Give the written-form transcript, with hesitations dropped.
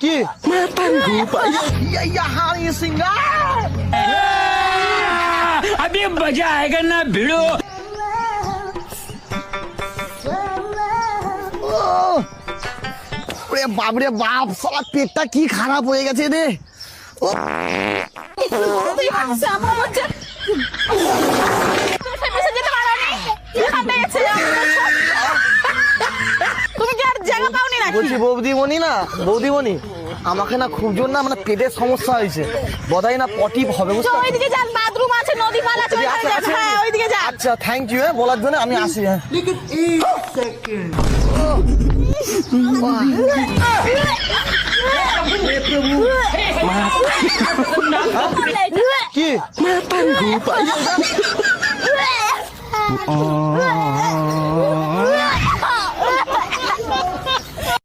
কি হানি সিংহা अभी मजा आएगा ना भिड़ो। বাপরে বাপ, সালা পেটটা কি খারাপ হয়ে গেছে রে। বলছি বৌদিমণি না, বৌদিমণি আমাকে না খুব জোর না মানে পেটের সমস্যা হয়েছে, বোধহয় না পটি হবে, ওইদিকে যান, বাথরুম আছে, নদী পাল আছে, ওইখানে যান। হ্যাঁ ওইদিকে যান। আচ্ছা থ্যাংক ইউ বলার জন্য, আমি আসি। হ্যাঁ কি